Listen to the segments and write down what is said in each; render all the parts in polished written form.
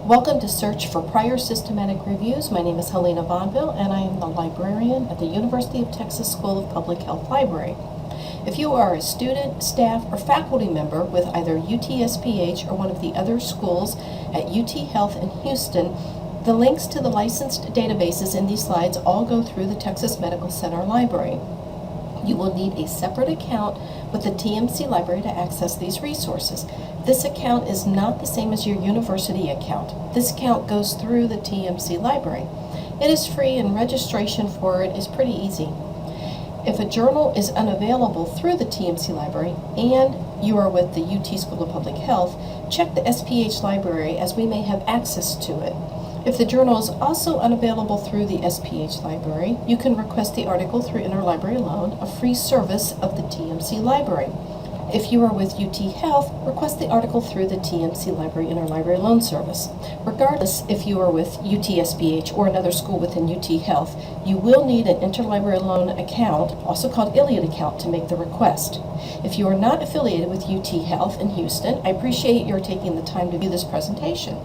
Welcome to Search for Prior Systematic Reviews. My name is Helena Vonville, and I am the librarian at the University of Texas School of Public Health Library. If you are a student, staff, or faculty member with either UTSPH or one of the other schools at UT Health in Houston, the links to the licensed databases in these slides all go through the Texas Medical Center Library. You will need a separate account with the TMC Library to access these resources. This account is not the same as your university account. This account goes through the TMC Library. It is free and registration for it is pretty easy. If a journal is unavailable through the TMC Library and you are with the UT School of Public Health, check the SPH Library as we may have access to it. If the journal is also unavailable through the SPH Library, you can request the article through Interlibrary Loan, a free service of the TMC Library. If you are with UT Health, request the article through the TMC Library Interlibrary Loan Service. Regardless if you are with UTSPH or another school within UT Health, you will need an Interlibrary Loan account, also called ILLIAD account, to make the request. If you are not affiliated with UT Health in Houston, I appreciate your taking the time to view this presentation.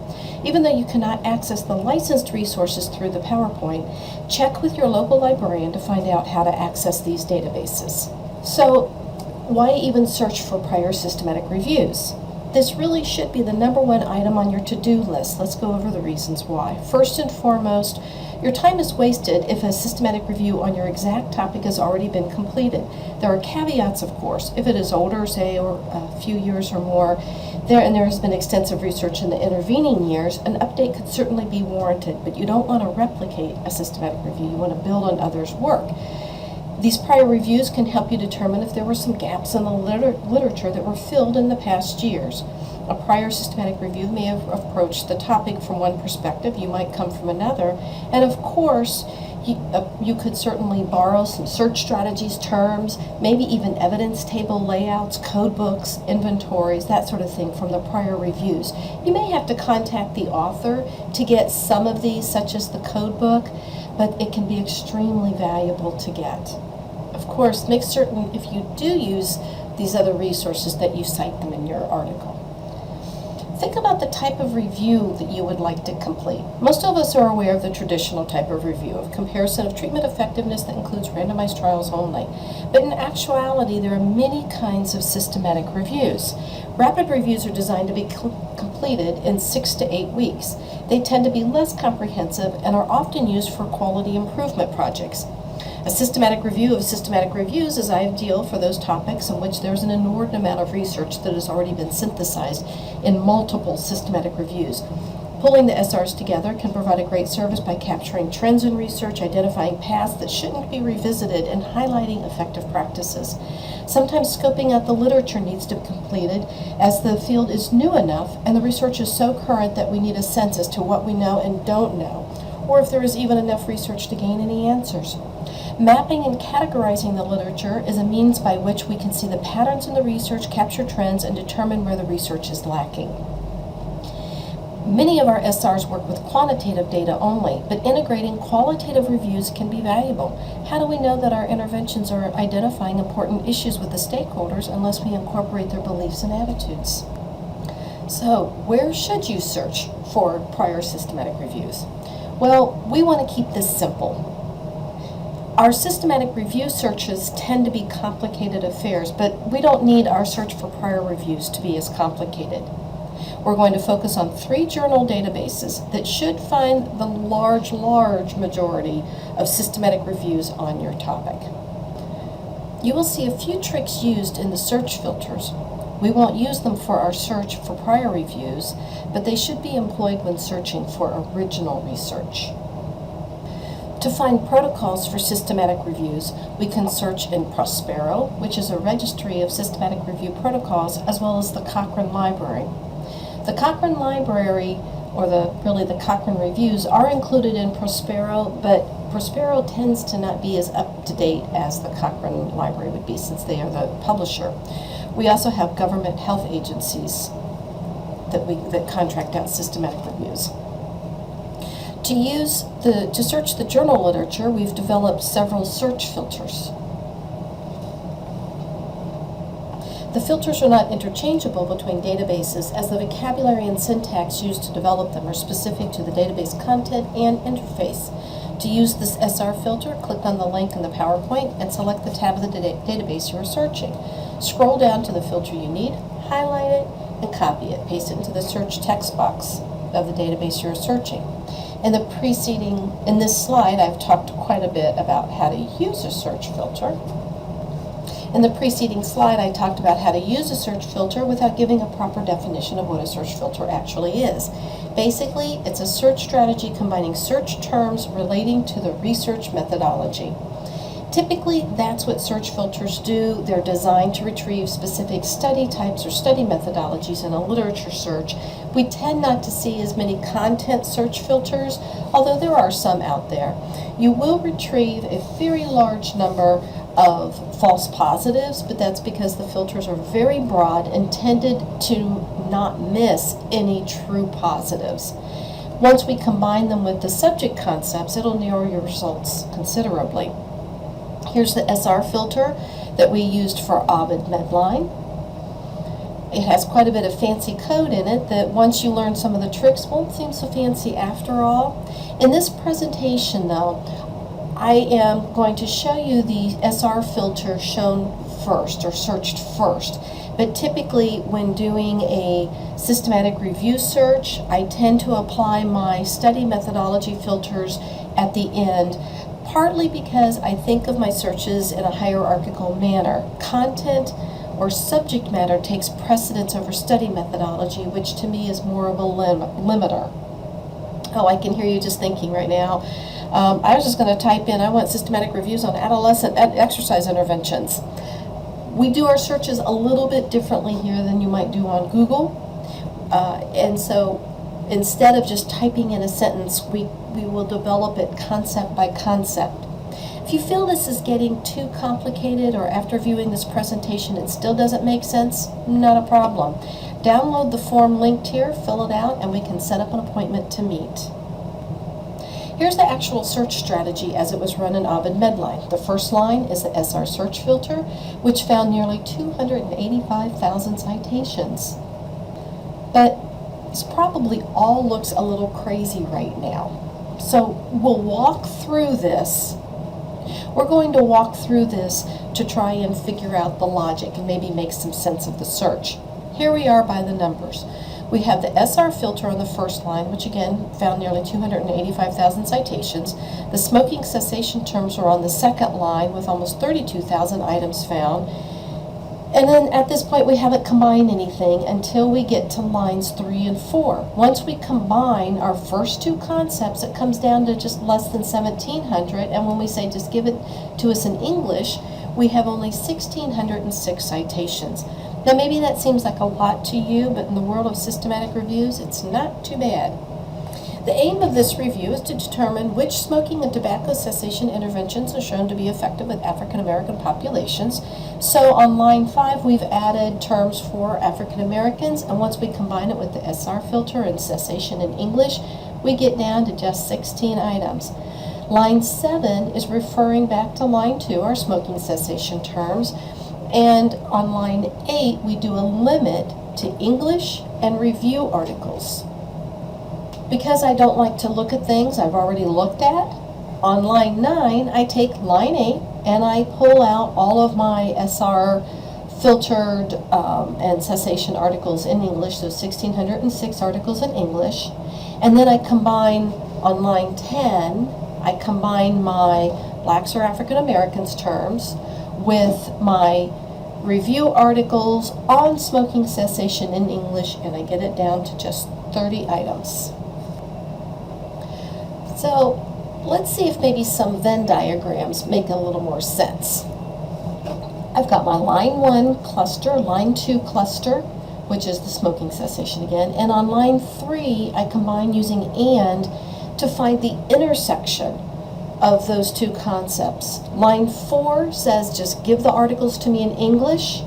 Even though you cannot access the licensed resources through the PowerPoint, check with your local librarian to find out how to access these databases. So, why even search for prior systematic reviews? This really should be the #1 item on your to-do list. Let's go over the reasons why. First and foremost, your time is wasted if a systematic review on your exact topic has already been completed. There are caveats, of course. If it is older, say, or a few years or more, there has been extensive research in the intervening years, an update could certainly be warranted, but you don't want to replicate a systematic review. You want to build on others' work. These prior reviews can help you determine if there were some gaps in the literature that were filled in the past years. A prior systematic review may have approached the topic from one perspective, you might come from another, and of course, you could certainly borrow some search strategies, terms, maybe even evidence table layouts, code books, inventories, that sort of thing from the prior reviews. You may have to contact the author to get some of these, such as the code book, but it can be extremely valuable to get. Of course, make certain if you do use these other resources that you cite them in your article. Think about the type of review that you would like to complete. Most of us are aware of the traditional type of review, of comparison of treatment effectiveness that includes randomized trials only. But in actuality, there are many kinds of systematic reviews. Rapid reviews are designed to be completed in 6 to 8 weeks. They tend to be less comprehensive and are often used for quality improvement projects. A systematic review of systematic reviews is ideal for those topics in which there's an inordinate amount of research that has already been synthesized in multiple systematic reviews. Pulling the SRs together can provide a great service by capturing trends in research, identifying paths that shouldn't be revisited, and highlighting effective practices. Sometimes scoping out the literature needs to be completed as the field is new enough and the research is so current that we need a sense as to what we know and don't know, or if there is even enough research to gain any answers. Mapping and categorizing the literature is a means by which we can see the patterns in the research, capture trends, and determine where the research is lacking. Many of our SRs work with quantitative data only, but integrating qualitative reviews can be valuable. How do we know that our interventions are identifying important issues with the stakeholders unless we incorporate their beliefs and attitudes? So, where should you search for prior systematic reviews? Well, we want to keep this simple. Our systematic review searches tend to be complicated affairs, but we don't need our search for prior reviews to be as complicated. We're going to focus on 3 journal databases that should find the large majority of systematic reviews on your topic. You will see a few tricks used in the search filters. We won't use them for our search for prior reviews, but they should be employed when searching for original research. To find protocols for systematic reviews, we can search in PROSPERO, which is a registry of systematic review protocols, as well as the Cochrane Library. The Cochrane Library, or the Cochrane reviews, are included in PROSPERO, but PROSPERO tends to not be as up-to-date as the Cochrane Library would be, since they are the publisher. We also have government health agencies that contract out systematic reviews. To search the journal literature, we've developed several search filters. The filters are not interchangeable between databases, as the vocabulary and syntax used to develop them are specific to the database content and interface. To use this SR filter, click on the link in the PowerPoint and select the tab of the database you are searching. Scroll down to the filter you need, highlight it, and copy it. Paste it into the search text box of the database you're searching. In this slide, I've talked quite a bit about how to use a search filter. In the preceding slide, I talked about how to use a search filter without giving a proper definition of what a search filter actually is. Basically, it's a search strategy combining search terms relating to the research methodology. Typically, that's what search filters do. They're designed to retrieve specific study types or study methodologies in a literature search. We tend not to see as many content search filters, although there are some out there. You will retrieve a very large number of false positives, but that's because the filters are very broad, intended to not miss any true positives. Once we combine them with the subject concepts, it'll narrow your results considerably. Here's the SR filter that we used for Ovid Medline. It has quite a bit of fancy code in it that once you learn some of the tricks won't seem so fancy after all. In this presentation though, I am going to show you the SR filter shown first or searched first. But typically when doing a systematic review search, I tend to apply my study methodology filters at the end, partly because I think of my searches in a hierarchical manner. Content or subject matter takes precedence over study methodology, which to me is more of a limiter. Oh, I can hear you just thinking right now. I was just going to type in, I want systematic reviews on adolescent exercise interventions. We do our searches a little bit differently here than you might do on Google. And so instead of just typing in a sentence, we will develop it concept by concept. If you feel this is getting too complicated or after viewing this presentation it still doesn't make sense, not a problem. Download the form linked here, fill it out, and we can set up an appointment to meet. Here's the actual search strategy as it was run in Ovid Medline. The first line is the SR search filter, which found nearly 285,000 citations. But this probably all looks a little crazy right now. So we'll walk through this. We're going to walk through this to try and figure out the logic and maybe make some sense of the search. Here we are by the numbers. We have the SR filter on the first line, which again found nearly 285,000 citations. The smoking cessation terms are on the second line with almost 32,000 items found. And then at this point we haven't combined anything until we get to lines 3 and 4. Once we combine our first two concepts, it comes down to just less than 1,700, and when we say just give it to us in English, we have only 1,606 citations. Now maybe that seems like a lot to you, but in the world of systematic reviews, it's not too bad. The aim of this review is to determine which smoking and tobacco cessation interventions are shown to be effective with African American populations. So on line 5, we've added terms for African Americans, and once we combine it with the SR filter and cessation in English, we get down to just 16 items. Line 7 is referring back to line 2, our smoking cessation terms, and on line 8, we do a limit to English and review articles. Because I don't like to look at things I've already looked at, on line 9, I take line 8 and I pull out all of my SR filtered and cessation articles in English, so 1,606 articles in English. And then I combine, on line 10, I combine my Blacks or African Americans terms with my review articles on smoking cessation in English, and I get it down to just 30 items. So let's see if maybe some Venn diagrams make a little more sense. I've got my line 1 cluster, line 2 cluster, which is the smoking cessation again, and on line 3 I combine using AND to find the intersection of those two concepts. Line 4 says just give the articles to me in English,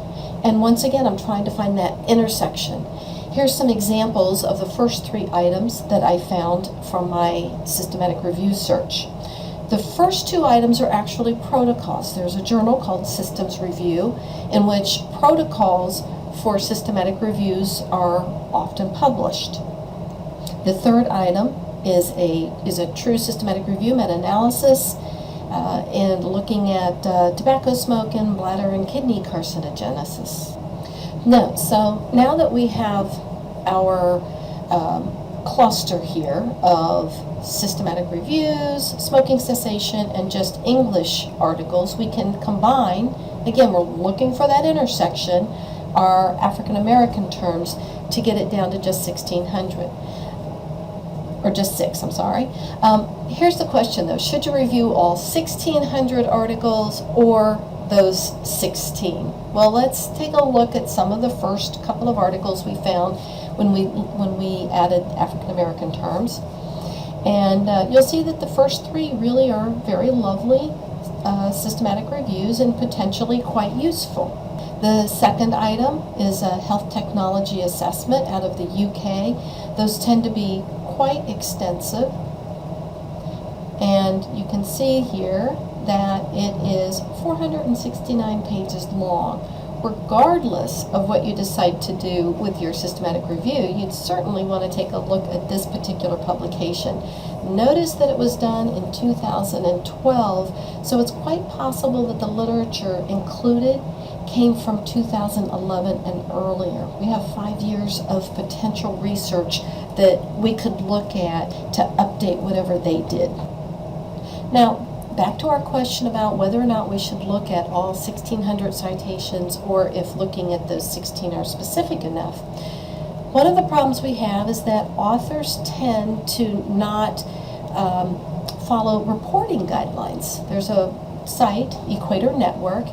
and once again I'm trying to find that intersection. Here's some examples of the first 3 items that I found from my systematic review search. The first two items are actually protocols. There's a journal called Systems Review in which protocols for systematic reviews are often published. The third item is a true systematic review meta-analysis and looking at tobacco smoke and bladder and kidney carcinogenesis. So now that we have our cluster here of systematic reviews, smoking cessation, and just English articles, we can combine, again, we're looking for that intersection, our African American terms to get it down to just 1,600. Or just 6, I'm sorry. Here's the question though, should you review all 1,600 articles or those 16? Well, let's take a look at some of the first couple of articles we found when we added African American terms. And you'll see that the first 3 really are very lovely systematic reviews and potentially quite useful. The second item is a health technology assessment out of the UK. Those tend to be quite extensive, and you can see here that it is 469 pages long. Regardless of what you decide to do with your systematic review, you'd certainly want to take a look at this particular publication. Notice that it was done in 2012, so it's quite possible that the literature included came from 2011 and earlier. We have 5 years of potential research that we could look at to update whatever they did. Now, back to our question about whether or not we should look at all 1,600 citations or if looking at those 16 are specific enough. One of the problems we have is that authors tend to not follow reporting guidelines. There's a site, Equator Network,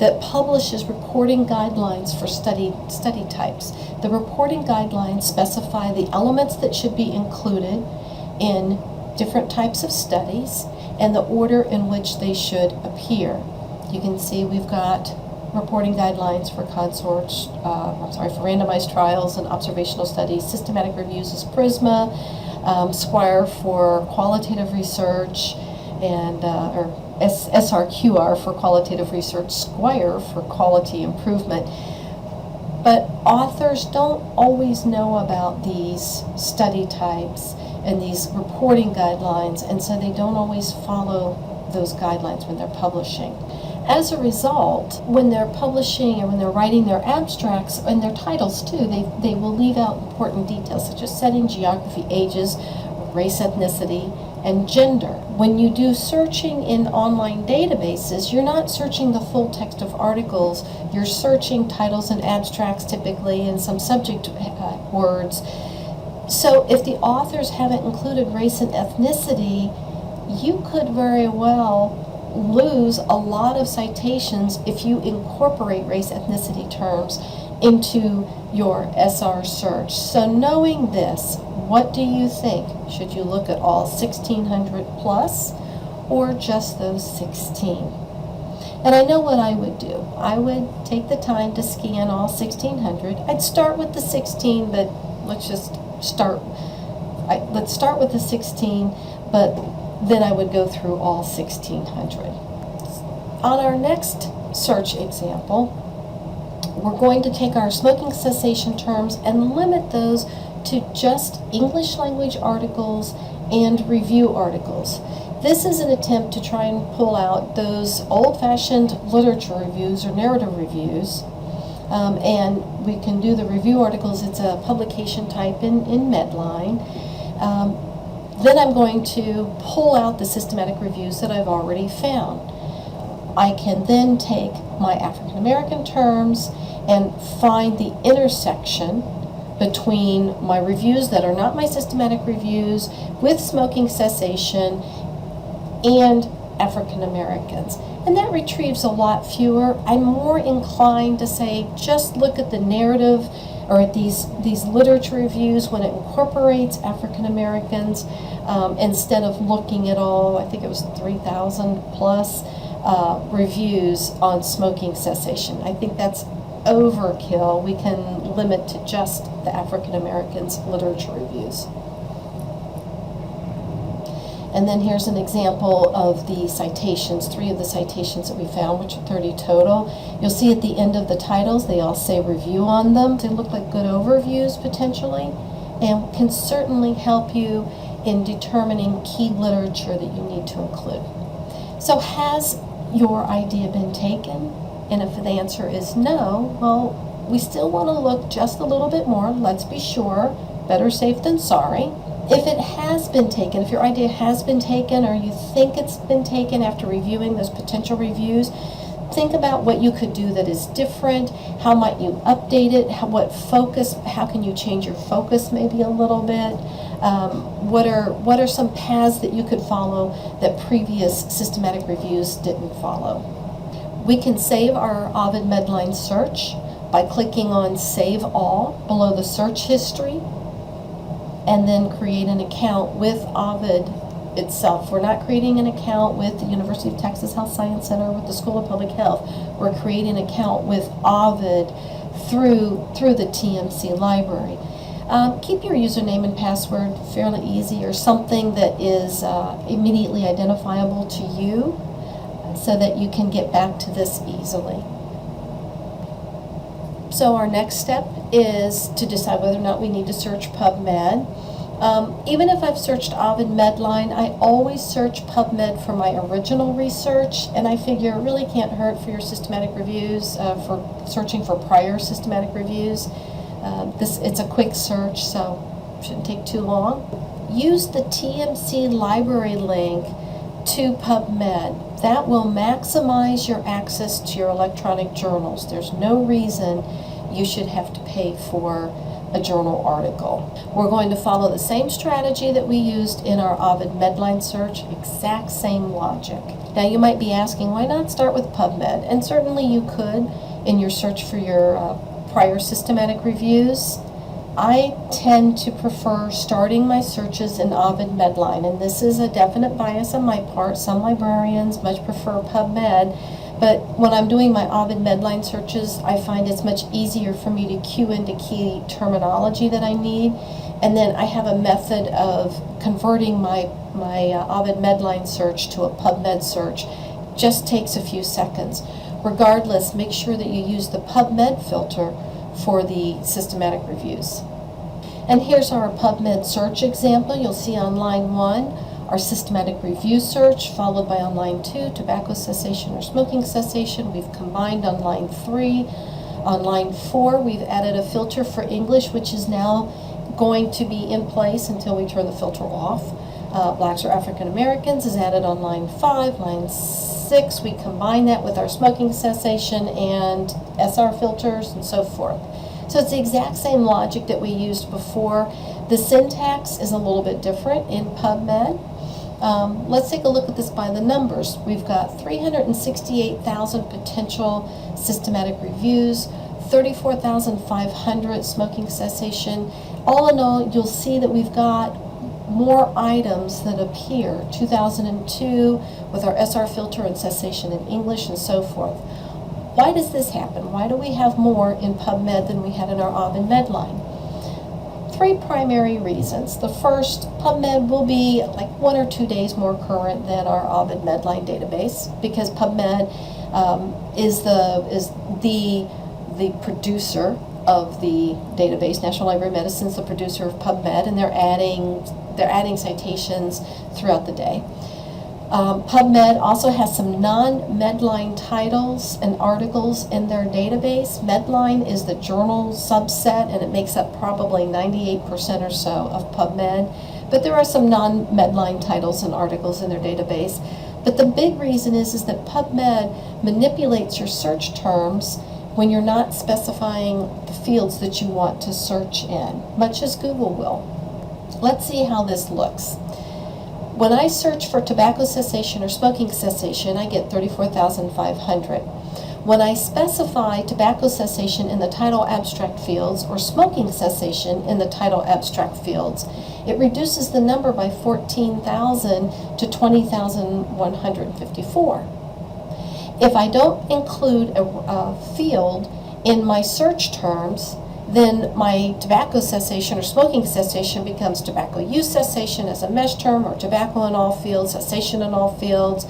that publishes reporting guidelines for study types. The reporting guidelines specify the elements that should be included in different types of studies and the order in which they should appear. You can see we've got reporting guidelines for for randomized trials and observational studies. Systematic reviews is PRISMA, Squire for qualitative research, and SRQR for qualitative research, Squire for quality improvement. But authors don't always know about these study types and these reporting guidelines, and so they don't always follow those guidelines when they're publishing. As a result, when they're publishing or when they're writing their abstracts and their titles too, they will leave out important details such as setting, geography, ages, race, ethnicity, and gender. When you do searching in online databases, you're not searching the full text of articles, you're searching titles and abstracts typically and some subject words. So if the authors haven't included race and ethnicity, you could very well lose a lot of citations if you incorporate race ethnicity terms into your SR search. So knowing this, what do you think? Should you look at all 1,600 plus or just those 16? And I know what I would do. I would take the time to scan all 1,600. I'd start with the 16, but let's start with the 16, but then I would go through all 1,600. On our next search example, we're going to take our smoking cessation terms and limit those to just English language articles and review articles. This is an attempt to try and pull out those old-fashioned literature reviews or narrative reviews, and we can do the review articles. It's a publication type in Medline. Then I'm going to pull out the systematic reviews that I've already found. I can then take my African American terms and find the intersection between my reviews that are not my systematic reviews with smoking cessation and African Americans. And that retrieves a lot fewer. I'm more inclined to say just look at the narrative or at these literature reviews when it incorporates African Americans instead of looking at all, I think it was 3,000 plus reviews on smoking cessation. I think that's overkill. We can limit to just the African Americans literature reviews. And then here's an example of the citations, 3 of the citations that we found, which are 30 total. You'll see at the end of the titles, they all say review on them. They look like good overviews potentially, and can certainly help you in determining key literature that you need to include. So has your idea been taken? And if the answer is no, well, we still want to look just a little bit more. Let's be sure. Better safe than sorry. If it has been taken, if your idea has been taken, or you think it's been taken after reviewing those potential reviews, think about what you could do that is different. How might you update it? How can you change your focus maybe a little bit? What are some paths that you could follow that previous systematic reviews didn't follow? We can save our Ovid Medline search by clicking on Save All below the search history, and then create an account with Ovid itself. We're not creating an account with the University of Texas Health Science Center, with the School of Public Health. We're creating an account with Ovid through the TMC library. Keep your username and password fairly easy, or something that is immediately identifiable to you, so that you can get back to this easily. So our next step is to decide whether or not we need to search PubMed. Even if I've searched Ovid Medline, I always search PubMed for my original research, and I figure it really can't hurt for your systematic reviews, for searching for prior systematic reviews. It's a quick search, so it shouldn't take too long. Use the TMC library link to PubMed. That will maximize your access to your electronic journals. There's no reason you should have to pay for a journal article. We're going to follow the same strategy that we used in our Ovid Medline search, exact same logic. Now you might be asking, why not start with PubMed? And certainly you could in your search for your prior systematic reviews. I tend to prefer starting my searches in Ovid Medline, and this is a definite bias on my part. Some librarians much prefer PubMed, but when I'm doing my Ovid Medline searches, I find it's much easier for me to cue into key terminology that I need, and then I have a method of converting my Ovid Medline search to a PubMed search. Just takes a few seconds. Regardless, make sure that you use the PubMed filter for the systematic reviews. And here's our PubMed search example. You'll see on line 1, our systematic review search, followed by on line 2, tobacco cessation or smoking cessation. We've combined on line 3. On line 4, we've added a filter for English, which is now going to be in place until we turn the filter off. Blacks or African Americans is added on line 5. Line 6, we combine that with our smoking cessation and SR filters and so forth. So it's the exact same logic that we used before. The syntax is a little bit different in PubMed. Let's take a look at this by the numbers. We've got 368,000 potential systematic reviews, 34,500 smoking cessation. All in all, you'll see that we've got more items that appear, 2002 with our SR filter and cessation in English and so forth. Why does this happen? Why do we have more in PubMed than we had in our Ovid Medline? 3 primary reasons. The first, PubMed will be like 1 or 2 days more current than our Ovid Medline database, because PubMed is the producer of the database. National Library of Medicine is the producer of PubMed, and they're adding citations throughout the day. PubMed also has some non-Medline titles and articles in their database. Medline is the journal subset, and it makes up probably 98% or so of PubMed. But there are some non-Medline titles and articles in their database. But the big reason is that PubMed manipulates your search terms when you're not specifying the fields that you want to search in, much as Google will. Let's see how this looks. When I search for tobacco cessation or smoking cessation, I get 34,500. When I specify tobacco cessation in the title abstract fields or smoking cessation in the title abstract fields, it reduces the number by 14,000 to 20,154. If I don't include a field in my search terms, then my tobacco cessation or smoking cessation becomes tobacco use cessation as a mesh term, or tobacco in all fields, cessation in all fields,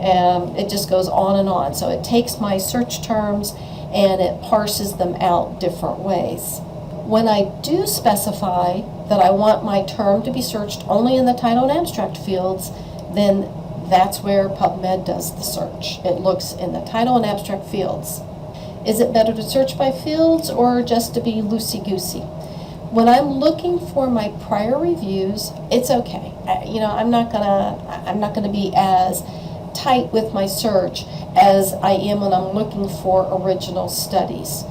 and it just goes on and on. So it takes my search terms and it parses them out different ways. When I do specify that I want my term to be searched only in the title and abstract fields, then that's where PubMed does the search. It looks in the title and abstract fields. Is it better to search by fields or just to be loosey-goosey? When I'm looking for my prior reviews, it's okay. I'm not gonna be as tight with my search as I am when I'm looking for original studies.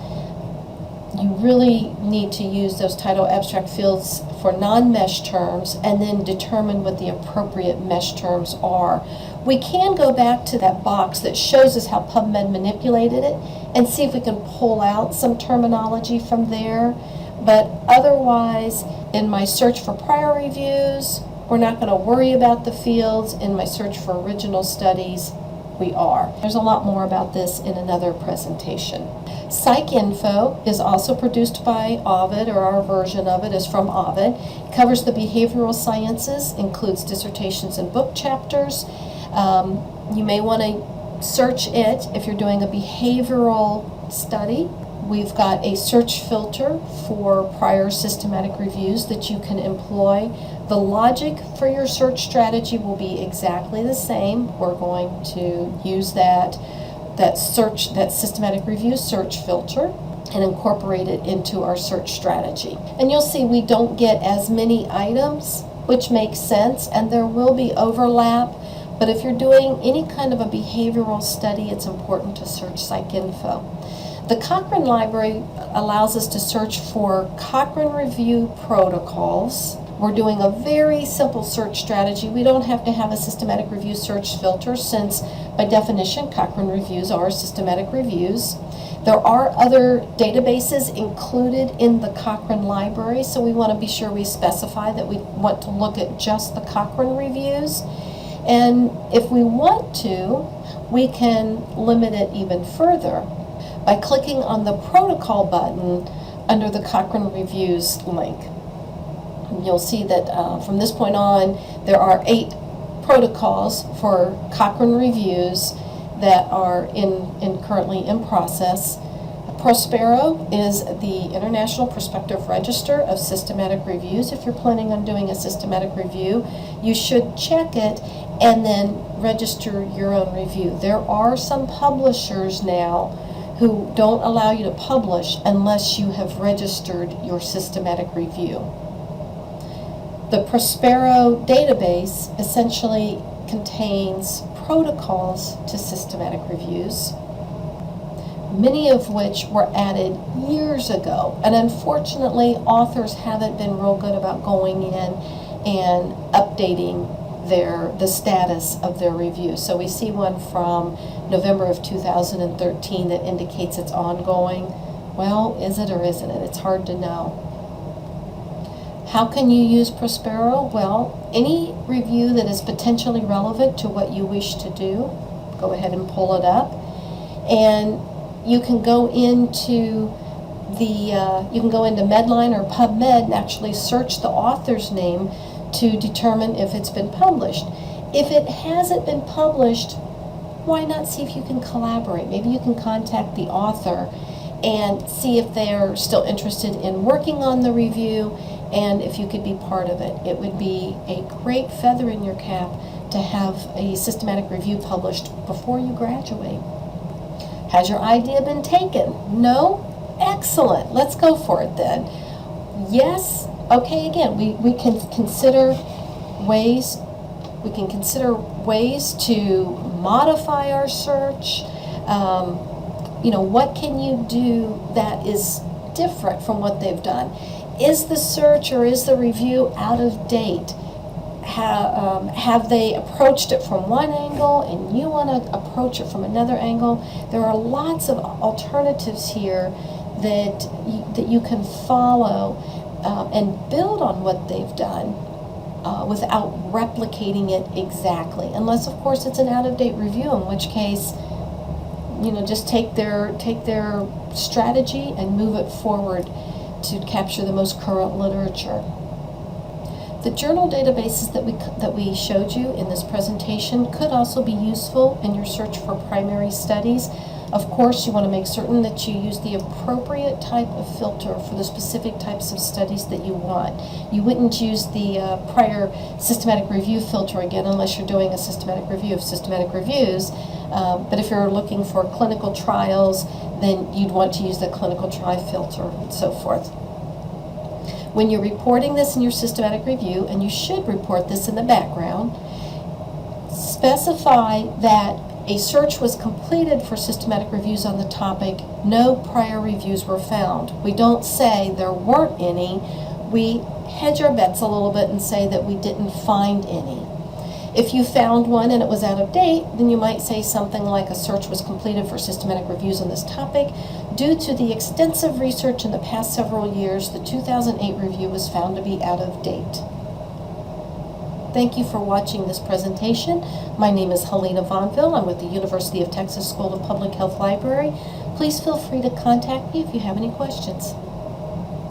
You really need to use those title abstract fields for non-mesh terms and then determine what the appropriate mesh terms are. We can go back to that box that shows us how PubMed manipulated it and see if we can pull out some terminology from there. But otherwise, in my search for prior reviews, we're not going to worry about the fields. In my search for original studies, we are. There's a lot more about this in another presentation. PsycInfo is also produced by Ovid, or our version of it is from Ovid. It covers the behavioral sciences, includes dissertations and book chapters. You may want to search it if you're doing a behavioral study. We've got a search filter for prior systematic reviews that you can employ. The logic for your search strategy will be exactly the same. We're going to use that systematic review search filter and incorporate it into our search strategy. And you'll see we don't get as many items, which makes sense, and there will be overlap. But if you're doing any kind of a behavioral study, it's important to search PsycInfo. The Cochrane Library allows us to search for Cochrane review protocols. We're doing a very simple search strategy. We don't have to have a systematic review search filter since, by definition, Cochrane reviews are systematic reviews. There are other databases included in the Cochrane Library, so we want to be sure we specify that we want to look at just the Cochrane reviews. And if we want to, we can limit it even further by clicking on the protocol button under the Cochrane Reviews link. You'll see that from this point on, there are 8 protocols for Cochrane Reviews that are currently in process. PROSPERO is the International Prospective Register of Systematic Reviews. If you're planning on doing a systematic review, you should check it and then register your own review. There are some publishers now who don't allow you to publish unless you have registered your systematic review. The PROSPERO database essentially contains protocols to systematic reviews, many of which were added years ago. And unfortunately, authors haven't been real good about going in and updating the status of their review. So we see one from November of 2013 that indicates it's ongoing. Well, is it or isn't it? It's hard to know. How can you use PROSPERO? Well, any review that is potentially relevant to what you wish to do, go ahead and pull it up. And you can go into Medline or PubMed and actually search the author's name to determine if it's been published. If it hasn't been published, why not see if you can collaborate? Maybe you can contact the author and see if they're still interested in working on the review and if you could be part of it. It would be a great feather in your cap to have a systematic review published before you graduate. Has your idea been taken? No? Excellent. Let's go for it then. Yes? Okay, again, we can consider ways to modify our search. What can you do that is different from what they've done? Is the search or is the review out of date? Have they approached it from one angle and you want to approach it from another angle? There are lots of alternatives here that you can follow and build on what they've done without replicating it exactly. Unless, of course, it's an out-of-date review, in which case, just take their strategy and move it forward to capture the most current literature. The journal databases that we showed you in this presentation could also be useful in your search for primary studies. Of course, you want to make certain that you use the appropriate type of filter for the specific types of studies that you want. You wouldn't use the prior systematic review filter again unless you're doing a systematic review of systematic reviews. But if you're looking for clinical trials, then you'd want to use the clinical trial filter and so forth. When you're reporting this in your systematic review, and you should report this in the background, specify that a search was completed for systematic reviews on the topic. No prior reviews were found. We don't say there weren't any. We hedge our bets a little bit and say that we didn't find any. If you found one and it was out of date, then you might say something like a search was completed for systematic reviews on this topic. Due to the extensive research in the past several years, the 2008 review was found to be out of date. Thank you for watching this presentation. My name is Helena Vonville. I'm with the University of Texas School of Public Health Library. Please feel free to contact me if you have any questions.